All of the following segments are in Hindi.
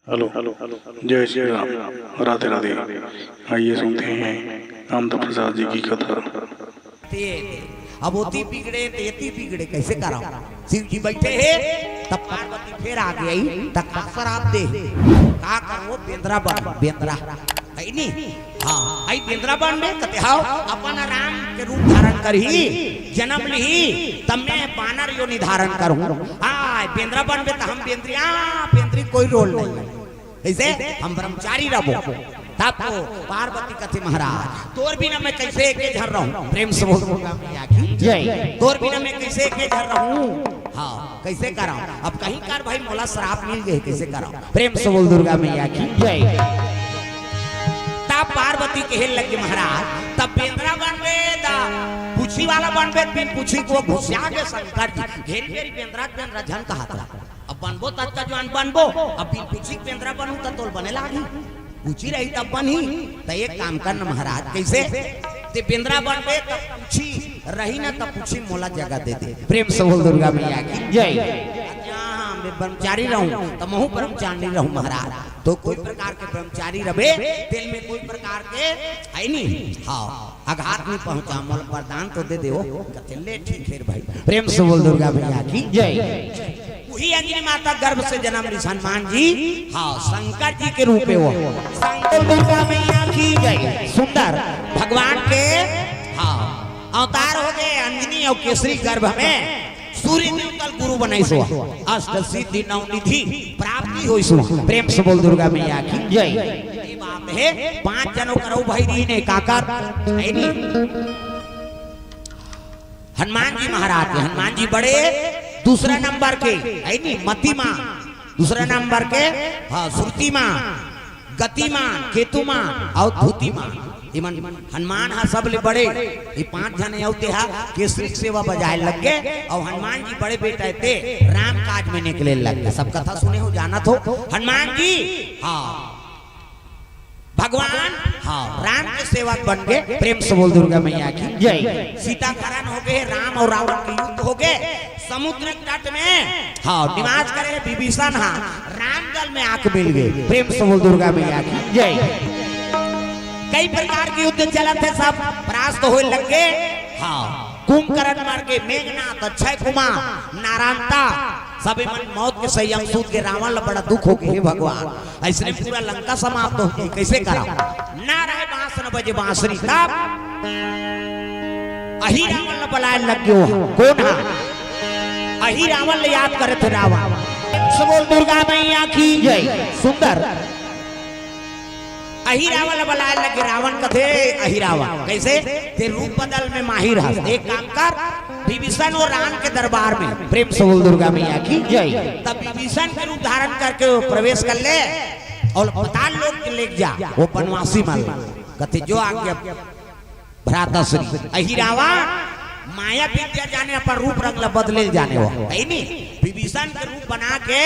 हेलो जय श्री राम, राधे राधे। आइए सुनते हैं आनंद प्रसाद जी की कथा। अब ओती बिगड़े तेती बिगड़े कैसे करा। शिव जी बैठे हैं तब पार्वती फिर आ गई तक शराब दे का करो बेंद्रा बन बेंद्रा है नी। हाँ आई बेंद्रा बन में कहते हाउ अपन राम के रूप धारण करही जन्म ली तब मैं बानर यो निधारण करूं। हां बेंद्रा बन में तो हम बेंद्रिया बेंद्री कोई रोल नहीं ऐसे हम ब्रह्मचारी रहो। तब तो पार्वती कथे महाराज तोर बिना मैं कैसे के झर रहूं। प्रेम से बोल जय तोर बिना मैं कैसे के झर रहूं। हाँ कैसे कराऊं अब कहीं कर भाई मोला श्राप मिल गए कैसे कराऊं। प्रेम से बोल दुर्गा मैया की जय। तब पार्वती कहे लगे महाराज तब बेंद्रा बनबे दा पूछी वाला बनबे बिन पूछी को घुसिया के शंकर जी घेरी घेरी बेंद्रा झन कहा था। अब बनबो तब का जवान बनबो अब बिन पूछी बेंद्रा बनू त तोल बने लागी पूछी रही तब बनी। तो एक काम करना महाराज कैसे ते बेंद्रा बनबे तब पूछी रही ना तब पूछी मोला जगह दे दे। प्रेम से बोल दुर्गा मैया की जय। मैं ब्रह्मचारी रहूं तो महू ब्रह्मचारी रहूं महाराज। तो कोई प्रकार के ब्रह्मचारी रहे दिल में कोई प्रकार के है नहीं। हाँ आघात नहीं पहुंचा मोल वरदान तो दे दे ले ठीक फिर भाई। प्रेम से बोल दुर्गा मैया की जय। वही अंजनी माता गर्भ से जन्म ली हनुमान जी। हाँ शंकर जी के रूप में वो शंकर दुर्गा मैया की जय। सुंदर भगवान के हाँ अवतार हो गए अंजनी और केसरी गर्भ में सूर्य देवतल गुरु बनाई सो अष्ट सिद्धि नवनिधि प्राप्ति होई सो। प्रेम से बोल दुर्गा मैया की जय। ये बात है 5 जनों करो भाई री ने काकर है नी। हनुमान जी महाराज हनुमान जी बड़े दूसरा नंबर के है नी मतिमा दूसरा नंबर के हाँ श्रुतिमा गतिमा केतुमा और धुतिमा इमन हनुमान हा सब ले बड़े ये 5 जने होते हा केसरी सेवा बजाए लग गए और हनुमान जी बड़े बेटा थे राम काज में निकले लग गए। सब कथा सुने हो जाना तो हनुमान जी हाँ भगवान हाँ राम के सेवक बन गए। प्रेम से बोल दुर्गा मैया की जय। सीता हरण हो गए राम और रावण के युद्ध हो गए समुद्र तट में हाँ निवास करे विभीषण हाँ राम दल में आके मिल गए। प्रेम से बोल दुर्गा मैया की जय। कई प्रकार के युद्ध चला थे सब परास्त हो लगे। हाँ कुंभकर्ण मार के मेघनाथ अक्षय कुमार नारायणता सब मन मौत के संयम सूद के रावण ला बड़ा दुख हो गए भगवान ऐसे पूरा लंका समाप्त हो गई कैसे करा ना रहे बांस न बजे बांसुरी। तब अही रावण ला बुलाए लग गयो कौन हा अही रावण ले याद करे थे रावण। बोल दुर्गा मैया की जय। सुंदर अही रावण बुलाए लगे रावण कथे अही रावण कैसे ते रूप बदल में माहिर है। एक काम कर विभीषण और राम के दरबार में। प्रेम से बोल दुर्गा मैया की जय। तब विभीषण के रूप धारण करके वो प्रवेश कर ले और पताल लोक के ले जा वो बनवासी मान कथे जो आज्ञा भ्राताश्री अही रावण माया विद्या जाने अपन रूप रंग बदले जाने वो है नी। विभीषण के रूप बना के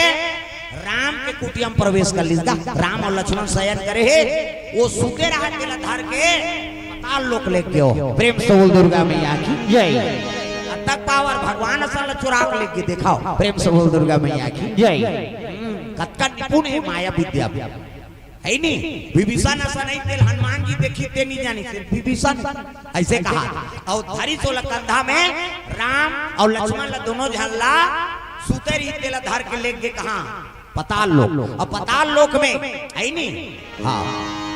राम के कुटिया में प्रवेश कर लीजिएगा। राम और लक्ष्मण शयन करे है वो सूखे रहा के धर के पताल लोक ले गयो। प्रेम से बोल दुर्गा मैया की जय। तक पावर भगवान असल चुराक लेके दिखाओ। प्रेम से बोल दुर्गा मैया की जय। कतका निपुण है माया विद्या है नी। विभीषण ऐसा नहीं थे हनुमान जी देखी ते नहीं जानी सिर्फ विभीषण ऐसे कहा और धरी तो कंधा में राम और लक्ष्मण दोनों झल्ला सूते रही तेला धर के लेके कहा पताल लोक। अब पताल लोक में है नी हाँ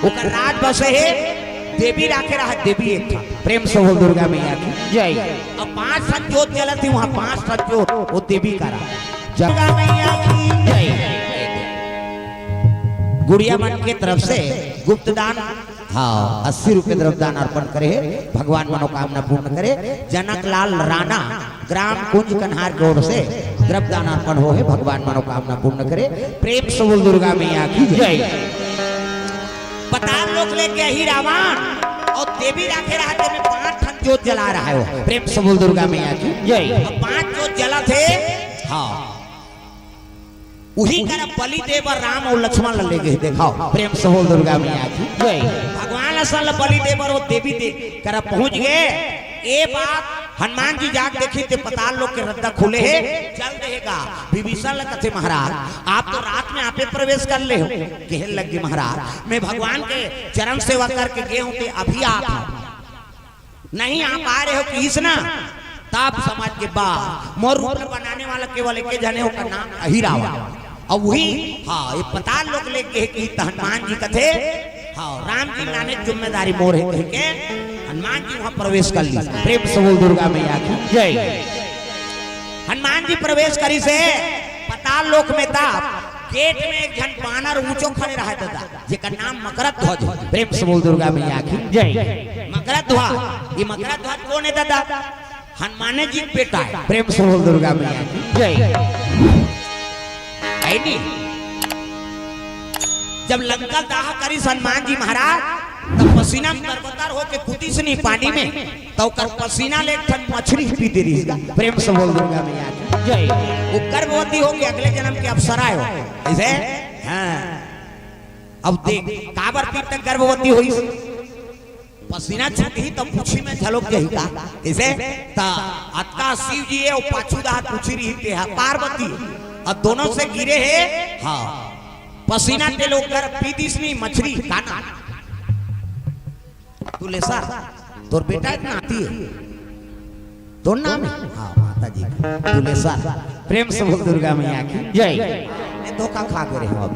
ओकर राज बसे है देवी राखे रहा देवी एक था। प्रेम से बोल दुर्गा मैया की जय। अब 5 ठन जोत जलत थी वहां 5 ठन जोत वो देवी का दुर्गा मैया की जय। गुड़िया मन के तरफ से गुप्त दान हाँ 80 रुपए द्रव्यदान अर्पण करे भगवान मनोकामना पूर्ण करे। जनक लाल राणा ग्राम कुंज कन्हार की ओर से द्रव्यदान अर्पण हो है भगवान मनोकामना पूर्ण करे। प्रेम से बोल दुर्गा मैया की जय। पताल लोक लेके ही रावण और देवी राखे रहते में 5 ठन जोत जला रहा है वो। प्रेम से बोल दुर्गा मैया की जय। 5 जोत जला थे हाँ वही कर बलि देव राम और लक्ष्मण ले गए दिखाओ। प्रेम से बोल दुर्गा मैया की जय। भगवान असल बलि देव और देवी दे कर पहुंच गए। ये बात हनुमान जी जाग देखी ते पताल लोग के रद्दा खुले है चल देगा। विभीषण लग कथे महाराज आप तो रात में आपे प्रवेश कर ले हो। कहने लगे महाराज मैं भगवान के चरण सेवा करके गए हूं ते अभी आप नहीं आप आ रहे हो किस ना ताप समाज के बाद मोर रूप बनाने वाला केवल एक जने हो का नाम अहिरावा और वही हाँ ये पताल लोग लेके कि हनुमान जी कथे हाँ राम जी लाने जिम्मेदारी मोर है के हनुमान जी वहां प्रवेश कर ली। प्रेम से बोल दुर्गा मैया की जय। हनुमान जी प्रवेश करी से पताल लोक में था गेट में एक जन बानर ऊंचो खड़े रहा दादा जेका नाम मकरध्वज। प्रेम से बोल दुर्गा मैया की जय। मकरध्वज ये मकरध्वज कौन है दादा? हनुमान जी बेटा है। प्रेम से बोल दुर्गा मैया की जय। आई नहीं जब लंका दाह करी हनुमान जी महाराज तब पसीना में तरबतर होके कूदी से नहीं पानी में तो कर पसीना ले ठन मछली पी दे रही। प्रेम से बोल दुर्गा मैया की जय। वो गर्भवती होगी अगले जन्म के अप्सरा हो ऐसे हाँ। अब देख काबर पी तक गर्भवती हुई पसीना छूटी तब पूछी में झलक गई का ऐसे ता अतका शिव जी है और पाछू दाह पूछी रही थे पार्वती और दोनों से गिरे है हाँ पसीना के लोग कर पीदीसनी मछली खाना तू ले सर तोर बेटा इतना आती है तो नाम है हाँ माता जी तू ले सर। प्रेम से बोल दुर्गा मैया की जय। धोखा खा के रहे हो अब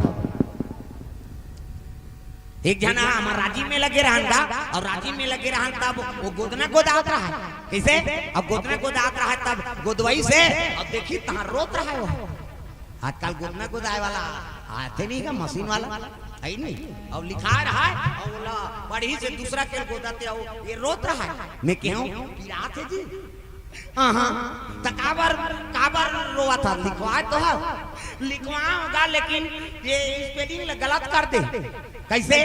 एक जना हमार राजी में लगे रहन का और राजी में लगे रहन तब वो गोदना गोदात रहा है कैसे अब गोदना गोदात रहा है तब गोदवाई से अब देखी तहां रोत रहा है वो आजकल गोदना गोदाए वाला आते नहीं का मशीन वाला है नहीं और लिखा रहा है और बोला पढ़ी से दूसरा के गोदाते हो ये रोत रहा है मैं कहूं पिरात है जी हां हां तकाबर काबर रोवा था लिखवा तो है लिखवा होगा लेकिन ये स्पेलिंग गलत कर दे कैसे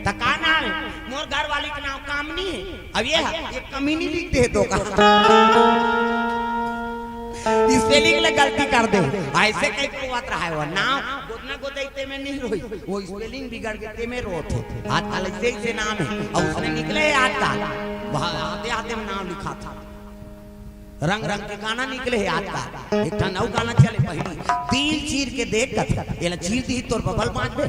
तका नाम मोर घर वाली का नाम कामनी है अब ये कमीनी लिख दे तो का स्पेलिंग ले गलती कर दे ऐसे कई को बात रहा है वो नाम गोदना गोदैते में नहीं रोई वो स्पेलिंग बिगड़ गए में रोते आज कल से नाम है और उसने निकले आज का आते आते में नाम लिखा था रंग रंग के गाना निकले है आज का एक ठन नौ गाना चले पहली दिल चीर के देख कर ये चीर दी तोर बबल पांच बे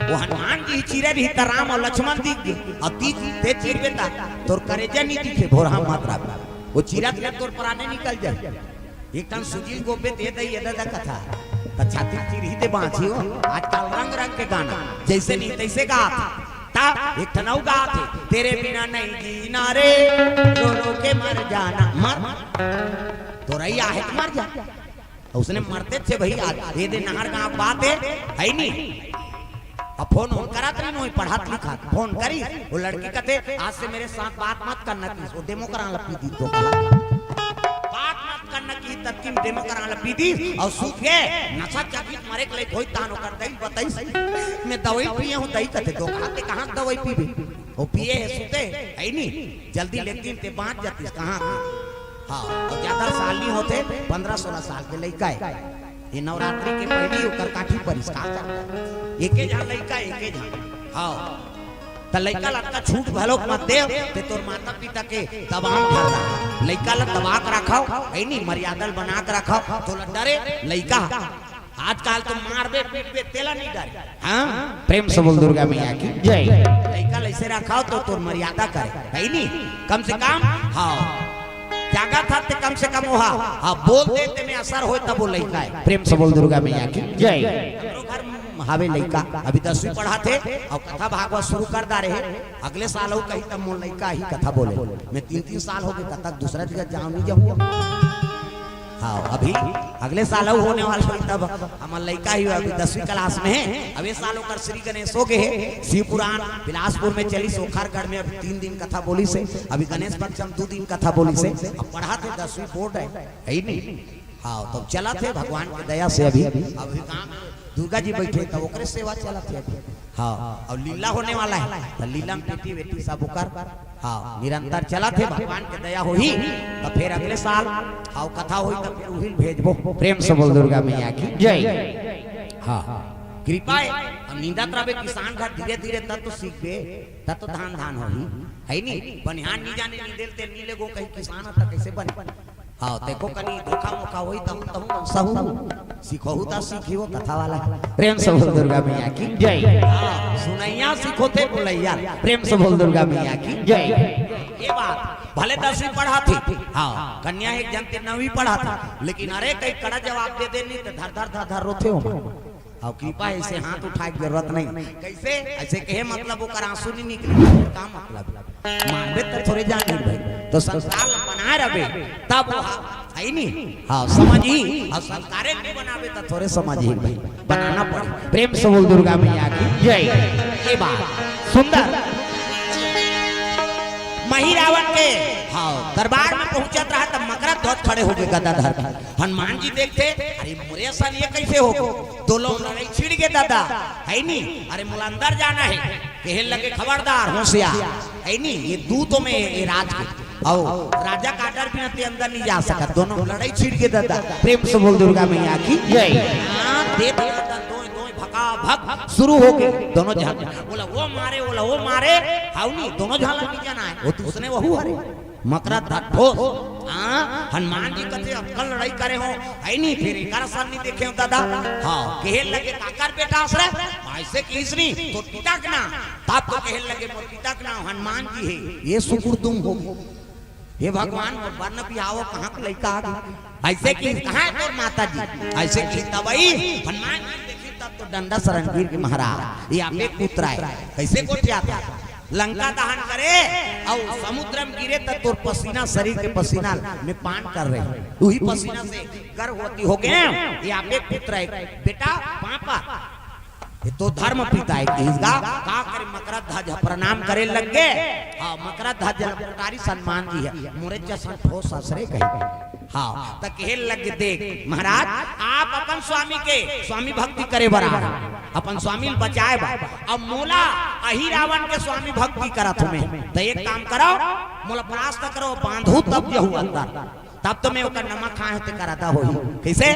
वो हनुमान जी चीरे रही त राम और लक्ष्मण दिख गए और ती ते चीर बेटा तोर करेजा नहीं दिखे भोरहा मात्रा वो चीरा के तोर प्राणे निकल जाए एक टन सुजील गोपे दे दई ये दादा कथा त छाती चीर ही दे बांची हो आजकल रंग रंग के गाना जैसे नहीं तैसे गा ता एक ठनौ गा थे तेरे बिना नहीं जीना रे रो रो के मर जाना मर तो रही आहे मर जा उसने मरते थे भाई आज ये दे नहर गांव बात है नहीं अब फोन ऑन करा तो नहीं पढ़ात लिखा फोन करी वो लड़की कहते आज से मेरे साथ बात मत करना की वो डेमो करा लपी दी तो बात मत करना की तब डेमो करा लपी दी और सूख गए नशा चकित मरे के लिए कोई तानो कर दई बताई सही मैं दवाई पिए हूं दई कहते दो खाते कहां दवाई पीबे वो पिए है सुते है नहीं जल्दी लेकिन ते बांट जाती कहां हाँ और ज्यादा साल नहीं होते 15-16 साल के लड़का है ये नवरात्रि के पहले ओकर काठी परिष्कार एके जहां लड़का एके जहां हाँ त लड़का लड़का छूट भलोक मत दे ते तोर माता पिता के दबाव करता लड़का ल दबा के रखाओ है नहीं मर्यादा बना के रखाओ तो डरे लड़का आजकल तो मार दे पीट पे तेला नहीं डरे हाँ प्रेम से बोल दुर्गा मैया की जय। लड़का ऐसे रखाओ तो तोर मर्यादा करे है नहीं कम से कम हाँ जागा था ते कम से कम वहा हाँ बोल देते में असर हो तब वो लड़का है। प्रेम से बोल दुर्गा मैया की जय। घर हावे लड़का अभी 10वीं पढ़ा थे और कथा भागवत शुरू कर दा रहे अगले साल हो कहीं तब मोर लड़का ही कथा बोले मैं 3-3 साल हो गए तब दूसरा जगह जाऊं नहीं जाऊंगा हाँ अभी अगले साल होने वाला तब हमारा लड़का ही अभी 10वीं क्लास में है। अब ये साल होकर श्री गणेश हो गए शिव पुराण बिलासपुर में चली सोखारगढ़ में अभी 3 दिन कथा बोली से अभी गणेश पंचम 2 दिन कथा बोली से अब पढ़ा थे 10वीं बोर्ड है ही नहीं हाँ तो चला थे भगवान की दया से अभी गाँव दुर्गा जी बैठे तब ओकरे सेवा चला थे अभी हाँ और लीला होने वाला है तो लीला में बेटी बेटी सब होकर हाँ निरंतर चला थे भगवान की दया होई तो फिर अगले साल हाँ कथा हुई तो फिर उहिल भेजबो। प्रेम से बोल दुर्गा मैया की जय। हाँ कृपा नींदत रहे किसान घर धीरे धीरे तब तो सीखबे तब तो धान धान होही है नी बनिहान नहीं जाने नी देलते नीले गो कहीं किसान त कैसे बने हां देखो कनी धोखा मोखा होई तब तब सहु सीखो ता सीखियो कथा वाला प्रेम से बोल दुर्गा मैया की जय सुनैया सीखो थे बोलैया प्रेम से बोल दुर्गा मैया की जय ये बात भले 10वीं पढ़ा थी हाँ कन्या एक जनते 9वीं पढ़ा था लेकिन अरे कई कड़ा जवाब दे देनी तो धर धर रोते हो और कृपा ऐसे हाथ उठाए की जरूरत नहीं कैसे ऐसे कहे मतलब वो आंसू नहीं निकले का मतलब मानबे तो थोड़े जान भाई तो संस्कार बनाए रहे तब है नहीं हाँ समझी और संस्कारे नहीं बनावे तो थोड़े समझी भाई बनाना पड़े प्रेम से बोल दुर्गा मैया की जय ये बात सुंदर मही रावण के हाँ दरबार में पहुंचत रहा तब मकरा ध्वज खड़े हो गए गदा धर हनुमान जी देखते अरे मोरे सन ये कैसे हो दो लोग लड़ाई छिड़ गए दादा है नी अरे मुला अंदर जाना है कहे लगे खबरदार होशियार है नी ये दूतों में ये राज के और राजा का डर भी नहीं अंदर नहीं जा सका दोनों लड़ाई छिड़ गए दादा प्रेम से बोल दुर्गा मैया की जय भग शुरू हो गए दोनों झाल बोला वो मारे हाउनी दोनों झाल नहीं जाना है वो दूसरे वहू हरे मकरा ठोस हनुमान जी कथे अक्कल लड़ाई करे हो है नहीं फिर एकर साल नहीं देखे हो दादा हां कहे लगे काकर बेटा आसरे ऐसे किसनी तो पिटक ना तब तो कहे लगे मोर पिटक ना हनुमान जी है ये सुकुर तुम हो हे भगवान वर्ण भी आओ कहां के लड़का आ गई ऐसे कि कहां तोर माता जी ऐसे कि तबई हनुमान जी देखी तब तो डंडा शरणवीर के महाराज ये आपे पुत्र है कैसे कोठिया था लंका दहन करे और समुद्र में गिरे तब तोर पसीना शरीर के पसीना में पान कर रहे वही पसीना से गर्भवती हो गए ये आपे पुत्र है बेटा पापा ये तो धर्म पिता है इसका का करे मकरा ध्वज प्रणाम करे लग गए हां मकरा ध्वज जलपटारी सम्मान जी है मोरे जैसा ठोस असरे कहे हां त कहे लग देख महाराज आप अपन स्वामी भक्ति करे बरा अपन स्वामी बचाए बा अब मोला अही रावण के स्वामी भक्ति करा तुम्हें तो एक काम करो मोला परास्त करो बांधू तब यहू अंदर तब तो मैं ओकर नमक खाए ते कराता होई कैसे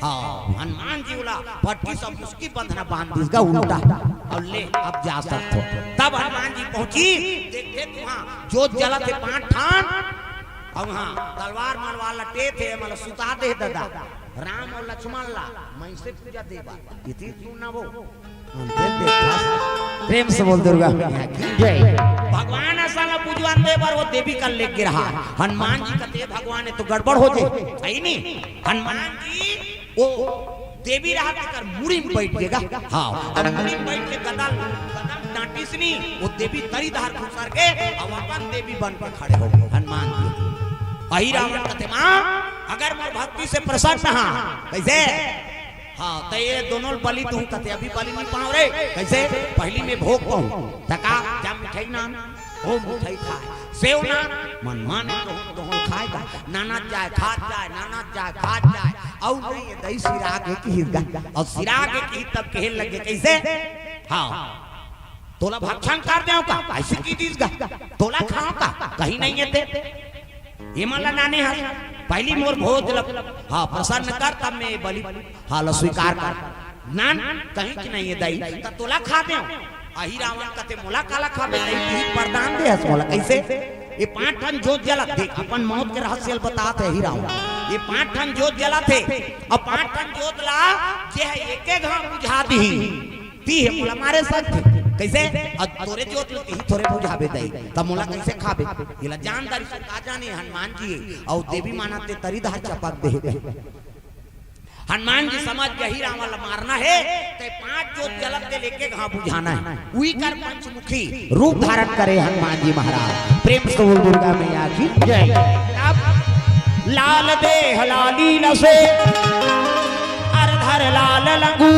हां हनुमान जी बोला पट्टी सब उसकी बंधना बांध इसका उल्टा और ले अब जा सकते हो तब हनुमान जी पहुंची देखते वहां जोत जला थे 5 ठान और वहां तलवार मलवार लटे थे मतलब सुता दे दादा राम और लक्ष्मण ला मैं से पूजा देवा इतनी तू ना वो प्रेम से बोल दुर्गा मैया की जय भगवान असल पूजवान दे बार वो देवी का लेके रहा हनुमान जी कहते भगवान तो गड़बड़ हो जाए सही नहीं हनुमान जी वो देवी रहा कर मुड़ी में बैठ जाएगा हाँ अब मुड़ी में बैठ के कदम डांटी से नहीं वो देवी तरी धार खुसर के और अपन देवी बन के खड़े हो गए हनुमान जी अही रावण कहते मां अगर मोर भक्ति से प्रसन्न हां कैसे हाँ तो ये दोनों बलि तू कहते अभी बलि नहीं पाओ रे कैसे पहली में भोग पाऊं तका जब मिठाई ना ओ मिठाई खाए सेव ना मन माने तो खाएगा नाना जाए खात जाए और नहीं ये दही सिरा के की और सिरा के की तब कहे लगे कैसे हाँ तोला भक्षण कर देओ का ऐसे की चीज का तोला खाओ का कहीं नहीं है ते ये माला नाने हस पहली मोर भोज हाँ प्रसन्न कर तब मैं बलि हाल स्वीकार कर नान कहीं की नहीं है दही तो तोला खा दे अही रावण कहते मोला काला खा दे दही प्रदान दे हस मोला कैसे ये 5 टन जोत जला देख अपन मौत के रहस्य बताते ही रावण ये 5 टन जोत जला थे और 5 टन जोत ला जे है एक घाव बुझा दी ती है मोला मारे सक कैसे और तोरे जोत ही थोड़े बुझावे दई तब मोला कैसे खाबे इला जानदारी से का जाने हनुमान जी और देवी मानते तरी धार चपक दे हनुमान जी समझ गए ही रावण मारना है ते 5 जोत जलत दे लेके कहां बुझाना है उही कर पंचमुखी रूप धारण करे हनुमान जी महाराज प्रेम से बोल दुर्गा मैया की जय अब लाल देह लाली लसे अरधर लाल लंगू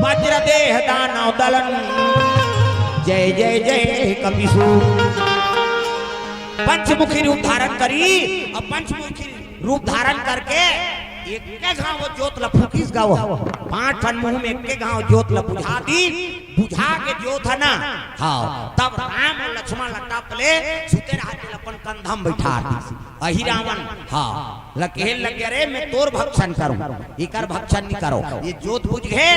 वज्र देह दानव दलन जय जय जय कपिसु पंचमुखी रूप धारण करी और पंचमुखी रूप धारण करके एक के घाव जोत लफुकीस गाव 5 टन मुंह में एक के घाव जोत लफुझा दी बुझा के जोत है ना हाँ तब राम और लक्ष्मण लटाप ले सुते रहते अपन कंधम बैठा दी अही रावण हाँ लगे लगे रे मैं तोर भक्षण करूं इकर भक्षण नहीं करो ये जोत बुझ गए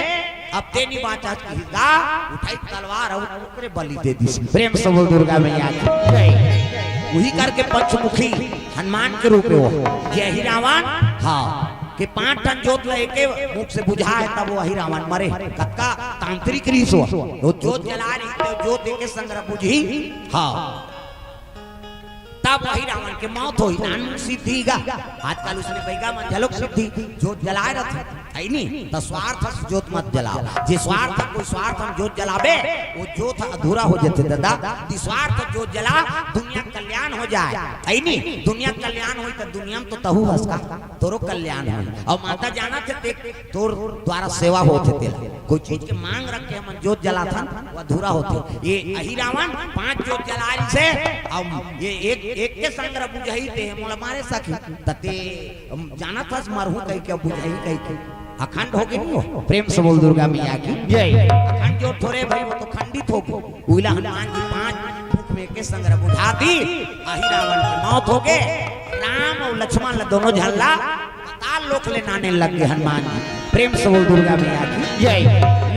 अब तेनी बाचा दा उठाई तलवार और ओकरे बलि दे दी। प्रेम से बोल दुर्गा मैया की जय। वही करके पंचमुखी हनुमान के रूप में वो ये अहिरावण हाँ कि 5 टन जोत लेके मुख से बुझा है तब वो अहिरावण मरे कत्का तांत्रिक रीस वो जोत जला रही तो जोत के संग्रह बुझी हाँ तब अहिरावण के मौत हुई नान सिद्धिगा आजकल उसने बैगा में जलोक सिद्धि जोत जलाए रहते है नहीं तो स्वार्थ से जोत मत जलाओ जे स्वार्थ कोई स्वार्थ हम जोत जलावे वो जोत अधूरा हो जाते दादा निस्वार्थ जोत जला दुनिया कल्याण हो जाए है नहीं दुनिया कल्याण हुई तो दुनिया में तो तहु हंसका तोरो कल्याण हुई और माता जाना थे तोर द्वारा सेवा होते तेला कोई चीज के मांग रख के हम जोत जला था वो अधूरा होते ये अहिरावण 5 जोत जलाई से अब ये एक के संग्रह बुझाई थे मोला मारे सकी तते जाना था मरहू कह के बुझाई कह के अखंड हो गई नहीं हो। प्रेम से बोल दुर्गा मैया की जय। अखंड जो थोड़े भाई वो तो खंडित हो गई उइला हनुमान जी 5 मुख में के संग्रह बुझा दी अहिरावण की मौत हो गए राम और लक्ष्मण दोनों झल्ला पाताल लोक ले नाने लग गए हनुमान जी। प्रेम से बोल दुर्गा मैया की जय।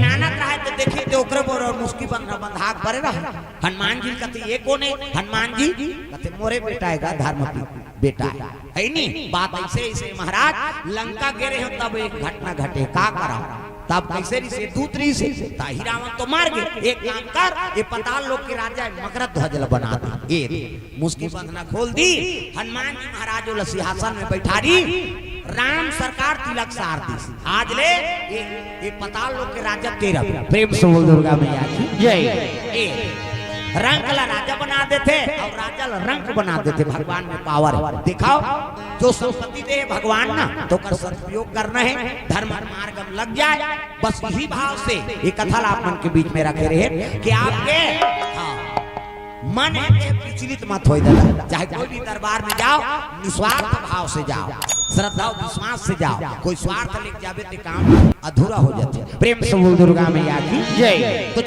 नानक रहे तो देखिए तो ओकरे पर और मुस्की बंधाक परे रहा हनुमान जी कहते ये कौन है हनुमान जी कहते मोरे बेटा है धर्म बेटा है नहीं बात ऐसे ऐसे महाराज लंका गिरे हो तब एक घटना घटे का करा तब कैसे से दूसरी से अहिरावण तो मार गए एक काम कर ये पाताल लोक के राजा मकरध्वज ध्वज बना दी ये मुस्की बंधना खोल दी हनुमान जी महाराज वो सिंहासन में बैठा दी राम सरकार तिलक सार दी आज ले ये पाताल लोक के राजा 13 प्रेम से बोल दुर्गा मैया की जय। रंग ला राजा बना देते और राजा ला रंग बना देते भगवान में पावर है दिखाओ जो संपत्ति दे भगवान ना तो कर सदुपयोग करना है धर्म मार्ग में लग जाए बस यही भाव से ये कथा आप मन के बीच में रखे रहे कि आपके मन विचलित मत हो चाहे कोई भी दरबार में जाओ निस्वार्थ भाव से जाओ श्रद्धा और विश्वास से जाओ कोई स्वार्थ लेके जावे तो काम अधूरा हो जाते। प्रेम से बोल दुर्गा मैया की जय। तो